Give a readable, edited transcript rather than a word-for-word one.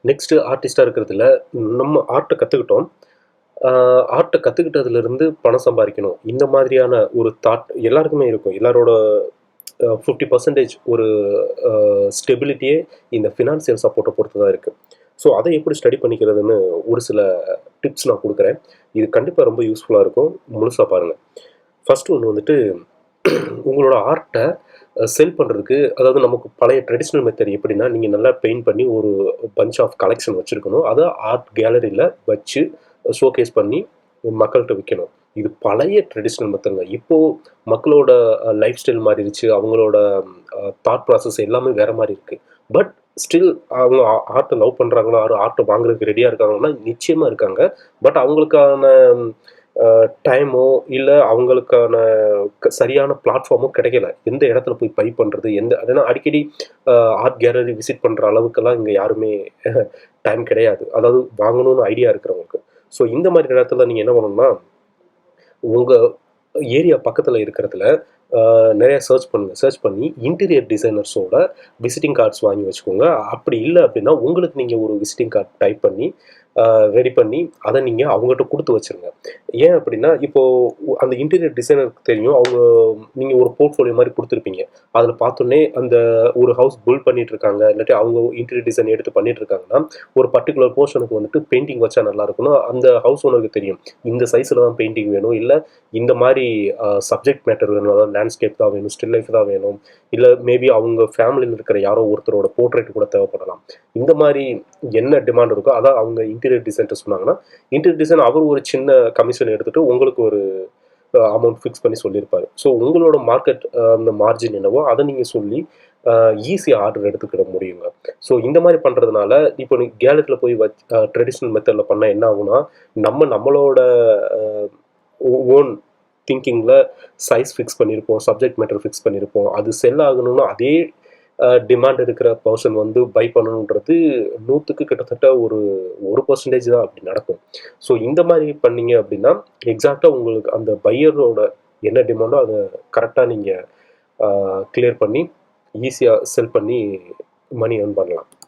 Next ஆர்டிஸ்ட்டா இருக்கிறதுல நம்ம ஆர்ட்ட கத்துக்கிட்டோம். ஆர்ட்ட கத்துக்கிட்டதுலருந்து பணம் சம்பாரிக்கணும். இந்த மாதிரியான ஒரு தாட் எல்லாருக்குமே இருக்கும். எல்லாரோட 50% ஒரு அ ஸ்டெபிலிட்டியே இந்த ஃபினான்சியல் சப்போர்ட்ட பொறுத்து தான் இருக்கு. ஸோ, அத எப்படி ஸ்டடி பண்ணிக்கிறதுன்னு ஒரு சில டிப்ஸ் நான் குடுக்குறேன். இது கண்டிப்பா ரொம்ப யூஸ்ஃபுல்லா இருக்கும். முழுசா பாருங்க. ஃபர்ஸ்ட் ஒண்ணு வந்துட்டு உங்களோட ஆர்ட்ட செல் பண்றதுக்கு அதாவது நமக்கு பழைய ட்ரெடிஷனல் மெத்தட் எப்படின்னா, நீங்க நல்லா பெயிண்ட் பண்ணி ஒரு பஞ்ச் ஆஃப் கலெக்ஷன் வச்சிருக்கணும். அத ஆர்ட் கேலரில வச்சு ஷோகேஸ் பண்ணி மக்கள்ட்ட விக்கணும். இது பழைய ட்ரெடிஷனல் மெத்தட்ங்க. இப்போ மக்களோட லைஃப் ஸ்டைல் மாறிருச்சு. அவங்களோட தாட் ப்ராசஸ் எல்லாமே வேற மாரி இருக்கு. பட் ஸ்டில் அவங்க ஆர்ட்ட லவ் பண்றாங்களா? ஆர்ட்ட வாங்குறதுக்கு ரெடியா இருக்காங்கன்னா, நிச்சயமா இருக்காங்க. பட் அவங்களுக்கான டைமோ, இல்ல அவங்களுக்கான சரியான பிளாட்ஃபார்மோ கிடைக்கல. எந்த இடத்துல போய் பை பண்றது? ஏன்னா அடிக்கடி அ ஆர்ட் கேலரி விசிட் பண்ற அளவுக்கெல்லாம் இங்க யாருமே டைம் கிடையாது. அதாவது வாங்கணும்னு ஐடியா இருக்கிறவங்களுக்கு. ஸோ இந்த மாரி நேரத்துல நீங்க என்ன பண்ணணும்னா, உங்க ஏரியா பக்கத்துல இருக்கிறதுல நெறைய சர்ச் பண்ணுங்க. சர்ச் பண்ணி இன்டீரியர் டிசைனர்ஸோட விசிட்டிங் கார்ட்ஸ் வாங்கி வச்சுக்கோங்க. அப்படி இல்ல அப்படின்னா, உங்களுக்கு நீங்க ஒரு விசிட்டிங் கார்ட் டைப் பண்ணி, அ ரெடி பண்ணி, அத நீங்க அவங்கட்ட குடுத்து வச்சுருங்க. ஏன் அப்படின்னா, இப்போ அந்த இன்டீரியர் டிசைனருக்கு தெரியும். நீங்க ஒரு போர்ட்ஃபோலியோ மாரி குடுத்துருப்பீங்க. அதுல பார்த்தோனே அந்த ஒரு ஹவுஸ் பில்ட் பண்ணிட்டு இருக்காங்க. இல்லாட்டி அவங்க இன்டீரியர் டிசைன் எடுத்து பண்ணிட்டு இருக்காங்கன்னா, ஒரு பர்ட்டிகுலர் போர்ஷனுக்கு வந்துட்டு பெயிண்டிங் வச்சா நல்லாருக்கும்னு அந்த ஹவுஸ் ஓனருக்கு தெரியும். இந்த சைஸ்ல தான் பெயிண்டிங் வேணும். இல்ல இந்த மாரி சப்ஜெக்ட் மேட்டர் வேணும். அதாவது லேண்ட்ஸ்கேப் தான் வேணும். ஸ்டில் லைஃப் தான் வேணும். இல்ல மேபி அவங்க ஃபேமிலில இருக்கிற யாரோ ஒருத்தரோட போர்ட்ரைட் கூட தேவைப்படலாம். இந்த மாரி என்ன டிமாண்ட் இருக்கோ, அத அவங்க இன்டீரியர் டிசைன்ட்ட சொன்னாங்கன்னா, இன்டீரியர் டிசைன் அவரு ஒரு சின்ன கமிஷன் எடுத்துட்டு உங்களுக்கு ஒரு அமௌண்ட் ஃபிக்ஸ் பண்ணி சொல்லியிருப்பாரு. ஸோ உங்களோட மார்க்கெட் அந்த மார்ஜின் என்னவோ அத நீங்க சொல்லி ஈஸியா ஆர்டர் எடுத்துக்கிட முடியுங்க. ஸோ இந்த மாரி பண்றதுனால, இப்போ நீங்க கேலரில போய் ட்ரெடிஷனல் மெத்தட்ல பண்ணா என்ன ஆகும்னா, நம்மளோட அ ஓன் திங்கிங்ல சைஸ் ஃபிக்ஸ் பண்ணியிருப்போம். சப்ஜெக்ட் மேட்டர் ஃபிக்ஸ் பண்ணியிருப்போம். அது செல் ஆகணும்னா அதே டிமாண்ட் இருக்கிற பெர்சன் வந்து பை பண்ணணுன்றது 100க்கு கிட்டத்தட்ட ஒரு 1% தான் அப்படி நடக்கும். ஸோ இந்த மாரி பண்ணீங்க அப்படின்னா, எக்ஸாக்ட்டா உங்களுக்கு அந்த பையரோட என்ன டிமாண்டோ அத கரெக்ட்டா நீங்க அ கிளியர் பண்ணி, ஈஸியா செல் பண்ணி மணி ஏர்ன் பண்ணலாம்.